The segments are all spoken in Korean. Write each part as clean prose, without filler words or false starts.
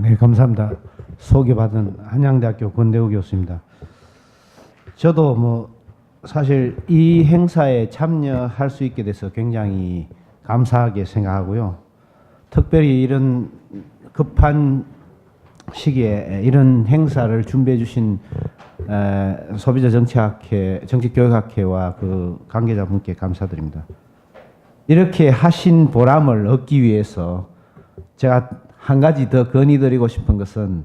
네, 감사합니다. 소개받은 한양대학교 권대우 교수입니다. 저도 사실 이 행사에 참여할 수 있게 돼서 굉장히 감사하게 생각하고요. 특별히 이런 급한 시기에 이런 행사를 준비해 주신 소비자정책학회, 정책교육학회와 그 관계자분께 감사드립니다. 이렇게 하신 보람을 얻기 위해서 제가 한 가지 더 건의드리고 싶은 것은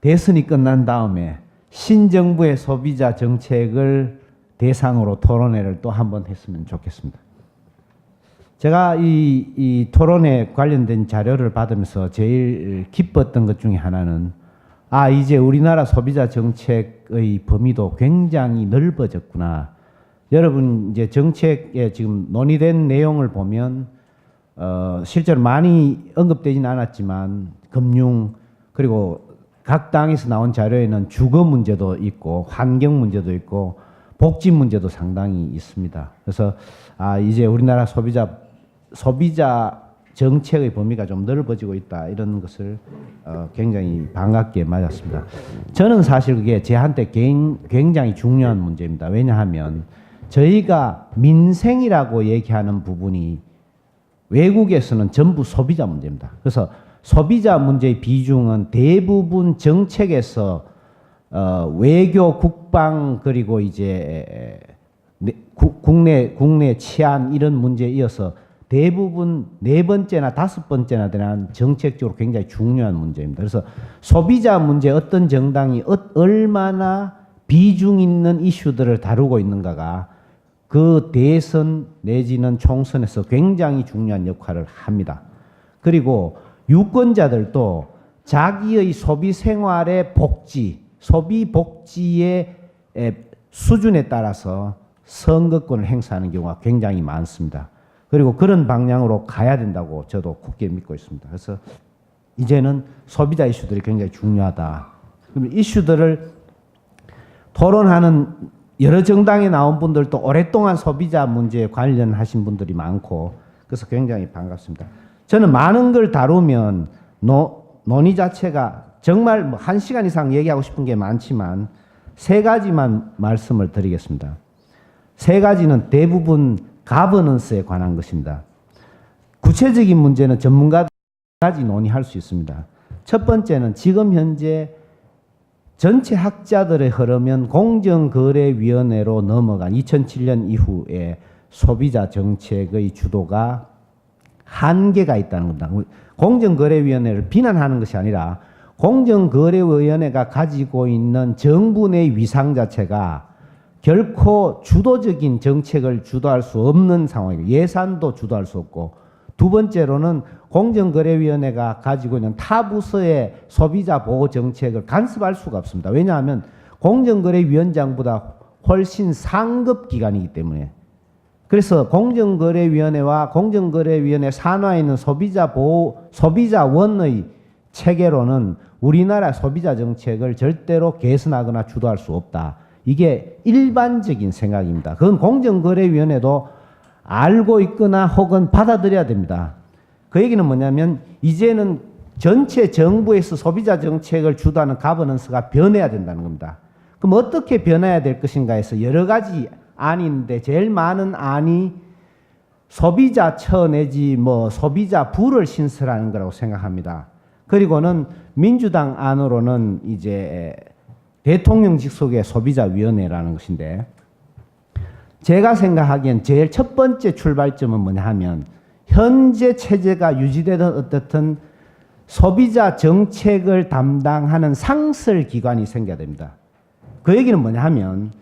대선이 끝난 다음에 신정부의 소비자 정책을 대상으로 토론회를 또 한 번 했으면 좋겠습니다. 제가 이 토론회 관련된 자료를 받으면서 제일 기뻤던 것 중에 하나는 이제 우리나라 소비자 정책의 범위도 굉장히 넓어졌구나. 여러분 이제 정책에 지금 논의된 내용을 보면 실제로 많이 언급되지는 않았지만 금융 그리고 각 당에서 나온 자료에는 주거 문제도 있고 환경 문제도 있고 복지 문제도 상당히 있습니다. 그래서 이제 우리나라 소비자 정책의 범위가 좀 넓어지고 있다 이런 것을 굉장히 반갑게 맞았습니다. 저는 사실 그게 저한테 굉장히 중요한 문제입니다. 왜냐하면 저희가 민생이라고 얘기하는 부분이 외국에서는 전부 소비자 문제입니다. 그래서 소비자 문제의 비중은 대부분 정책에서 외교, 국방 그리고 이제 국내 치안 이런 문제에 이어서 대부분 네 번째나 다섯 번째나 되는 정책적으로 굉장히 중요한 문제입니다. 그래서 소비자 문제 어떤 정당이 얼마나 비중 있는 이슈들을 다루고 있는가가 그 대선 내지는 총선에서 굉장히 중요한 역할을 합니다. 그리고 유권자들도 자기의 소비 생활의 복지, 소비 복지의 수준에 따라서 선거권을 행사하는 경우가 굉장히 많습니다. 그리고 그런 방향으로 가야 된다고 저도 굳게 믿고 있습니다. 그래서 이제는 소비자 이슈들이 굉장히 중요하다. 그럼 이슈들을 토론하는 여러 정당에 나온 분들도 오랫동안 소비자 문제에 관련하신 분들이 많고 그래서 굉장히 반갑습니다. 저는 많은 걸 다루면 논의 자체가 정말 1시간 이상 얘기하고 싶은 게 많지만 세 가지만 말씀을 드리겠습니다. 세 가지는 대부분 가버넌스에 관한 것입니다. 구체적인 문제는 전문가까지 논의할 수 있습니다. 첫 번째는 지금 현재 전체 학자들의 흐르면 공정거래위원회로 넘어간 2007년 이후에 소비자 정책의 주도가 한계가 있다는 겁니다. 공정거래위원회를 비난하는 것이 아니라 공정거래위원회가 가지고 있는 정부 내 위상 자체가 결코 주도적인 정책을 주도할 수 없는 상황이고 예산도 주도할 수 없고 두 번째로는 공정거래위원회가 가지고 있는 타 부서의 소비자 보호 정책을 간섭할 수가 없습니다. 왜냐하면 공정거래위원장보다 훨씬 상급 기관이기 때문에 그래서 공정거래위원회와 공정거래위원회 산하에 있는 소비자원의 체계로는 우리나라 소비자 정책을 절대로 개선하거나 주도할 수 없다. 이게 일반적인 생각입니다. 그건 공정거래위원회도 알고 있거나 혹은 받아들여야 됩니다. 그 얘기는 뭐냐면 이제는 전체 정부에서 소비자 정책을 주도하는 가버넌스가 변해야 된다는 겁니다. 그럼 어떻게 변해야 될 것인가 해서 여러 가지 안이 있는데 제일 많은 안이 소비자처 내지 소비자부를 신설하는 거라고 생각합니다. 그리고는 민주당 안으로는 이제 대통령 직속의 소비자위원회라는 것인데 제가 생각하기엔 제일 첫 번째 출발점은 뭐냐 하면 현재 체제가 유지되든 어떻든 소비자 정책을 담당하는 상설 기관이 생겨야 됩니다. 그 얘기는 뭐냐 하면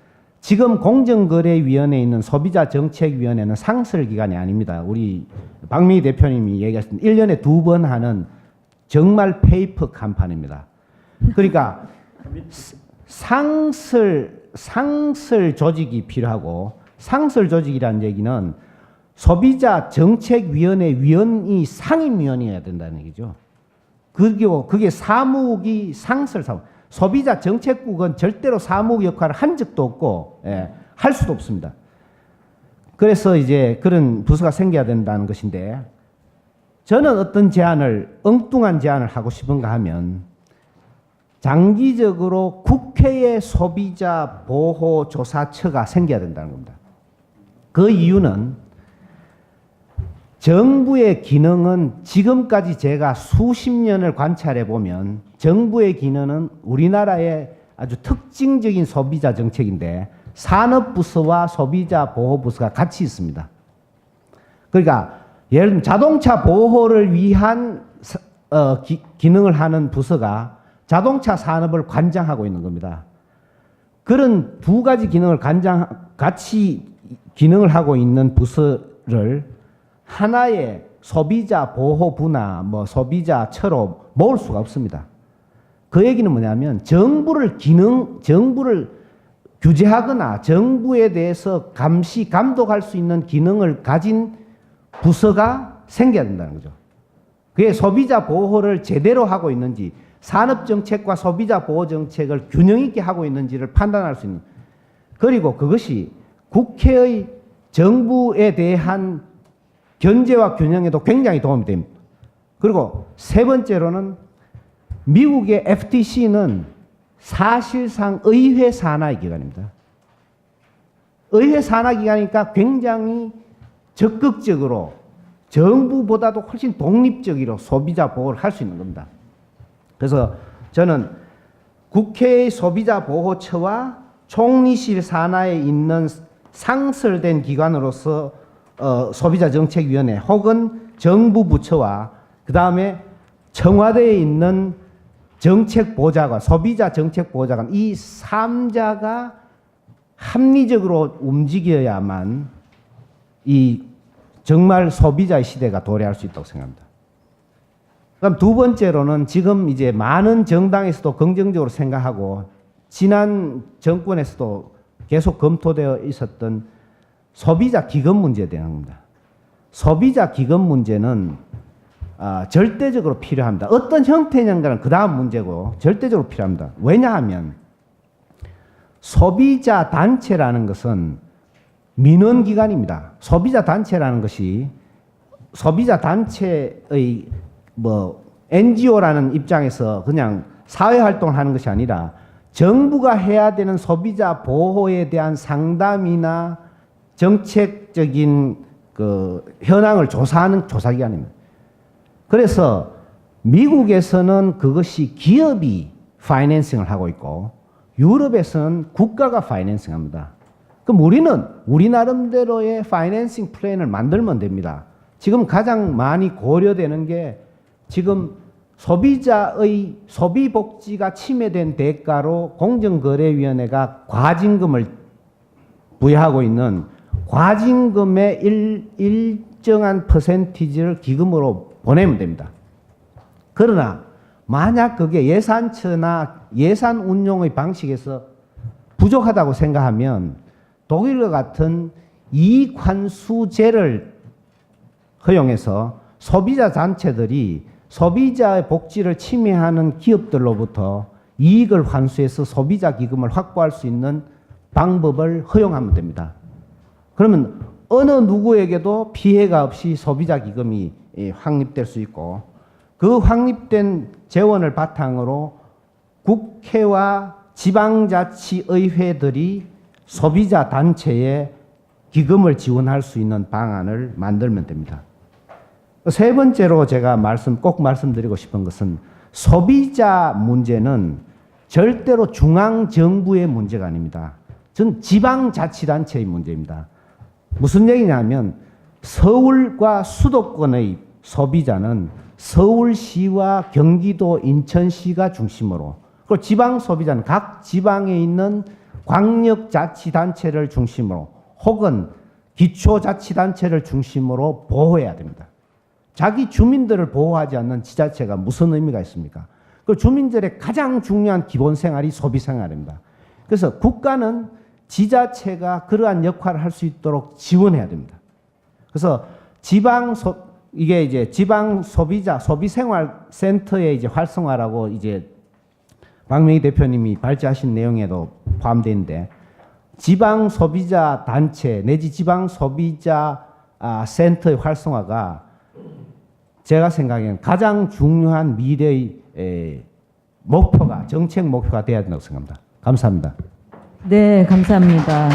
지금 공정거래위원회에 있는 소비자정책위원회는 상설 기관이 아닙니다. 우리 박민희 대표님이 얘기하신 1년에 2번 하는 정말 페이퍼 간판입니다. 그러니까 상설 조직이 필요하고 상설 조직이라는 얘기는 소비자정책위원회 위원이 상임위원이어야 된다는 얘기죠. 그게 사무국이 상설 사무. 소비자정책국은 절대로 사무국 역할을 한 적도 없고 할 수도 없습니다. 그래서 이제 그런 부서가 생겨야 된다는 것인데 저는 어떤 제안을, 엉뚱한 제안을 하고 싶은가 하면 장기적으로 국회의 소비자 보호 조사처가 생겨야 된다는 겁니다. 그 이유는 정부의 기능은 지금까지 제가 수십 년을 관찰해 보면 정부의 기능은 우리나라의 아주 특징적인 소비자 정책인데 산업부서와 소비자보호부서가 같이 있습니다. 그러니까 예를 들면 자동차 보호를 위한 기능을 하는 부서가 자동차 산업을 관장하고 있는 겁니다. 그런 두 가지 기능을 같이 기능을 하고 있는 부서를 하나의 소비자보호부나 뭐 소비자처로 모을 수가 없습니다. 그 얘기는 뭐냐면 정부를 규제하거나 정부에 대해서 감시, 감독할 수 있는 기능을 가진 부서가 생겨야 된다는 거죠. 그게 소비자 보호를 제대로 하고 있는지, 산업정책과 소비자 보호 정책을 균형 있게 하고 있는지를 판단할 수 있는, 그리고 그것이 국회의 정부에 대한 견제와 균형에도 굉장히 도움이 됩니다. 그리고 세 번째로는 미국의 FTC는 사실상 의회 산하의 기관입니다. 의회 산하 기관이니까 굉장히 적극적으로 정부보다도 훨씬 독립적으로 소비자 보호를 할 수 있는 겁니다. 그래서 저는 국회의 소비자보호처와 총리실 산하에 있는 상설된 기관으로서 소비자정책위원회 혹은 정부 부처와 그 다음에 청와대에 있는 정책보좌관, 소비자정책보좌관 이 3자가 합리적으로 움직여야만 이 정말 소비자의 시대가 도래할 수 있다고 생각합니다. 그럼 두 번째로는 지금 이제 많은 정당에서도 긍정적으로 생각하고 지난 정권에서도 계속 검토되어 있었던 소비자 기금 문제에 대한 겁니다. 소비자 기금 문제는 절대적으로 필요합니다. 어떤 형태냐는 그 다음 문제고 절대적으로 필요합니다. 왜냐하면 소비자 단체라는 것은 민원기관입니다. 소비자 단체라는 것이 소비자 단체의 NGO라는 입장에서 그냥 사회활동을 하는 것이 아니라 정부가 해야 되는 소비자 보호에 대한 상담이나 정책적인 현황을 조사하는 조사기관입니다. 그래서 미국에서는 그것이 기업이 파이낸싱을 하고 있고 유럽에서는 국가가 파이낸싱 합니다. 그럼 우리 나름대로의 파이낸싱 플랜을 만들면 됩니다. 지금 가장 많이 고려되는 게 지금 소비자의 소비복지가 침해된 대가로 공정거래위원회가 과징금을 부여하고 있는 과징금의 일정한 퍼센티지를 기금으로 보내면 됩니다. 그러나 만약 그게 예산처나 예산 운용의 방식에서 부족하다고 생각하면 독일과 같은 이익환수제를 허용해서 소비자 단체들이 소비자의 복지를 침해하는 기업들로부터 이익을 환수해서 소비자 기금을 확보할 수 있는 방법을 허용하면 됩니다. 그러면 어느 누구에게도 피해가 없이 소비자 기금이 확립될 수 있고 그 확립된 재원을 바탕으로 국회와 지방자치의회들이 소비자 단체에 기금을 지원할 수 있는 방안을 만들면 됩니다. 세 번째로 제가 꼭 말씀드리고 싶은 것은 소비자 문제는 절대로 중앙정부의 문제가 아닙니다. 전 지방자치단체의 문제입니다. 무슨 얘기냐면 서울과 수도권의 소비자는 서울시와 경기도, 인천시가 중심으로 그리고 지방 소비자는 각 지방에 있는 광역자치단체를 중심으로 혹은 기초자치단체를 중심으로 보호해야 됩니다. 자기 주민들을 보호하지 않는 지자체가 무슨 의미가 있습니까? 그 주민들의 가장 중요한 기본 생활이 소비 생활입니다. 그래서 국가는 지자체가 그러한 역할을 할 수 있도록 지원해야 됩니다. 그래서 이게 이제 지방 소비자 소비생활센터의 이제 활성화라고 이제 박명희 대표님이 발제하신 내용에도 포함되어 있는데 지방 소비자 단체 내지 지방 소비자 센터의 활성화가 제가 생각에는 가장 중요한 미래의 목표가 정책 목표가 되어야 된다고 생각합니다. 감사합니다. 네, 감사합니다.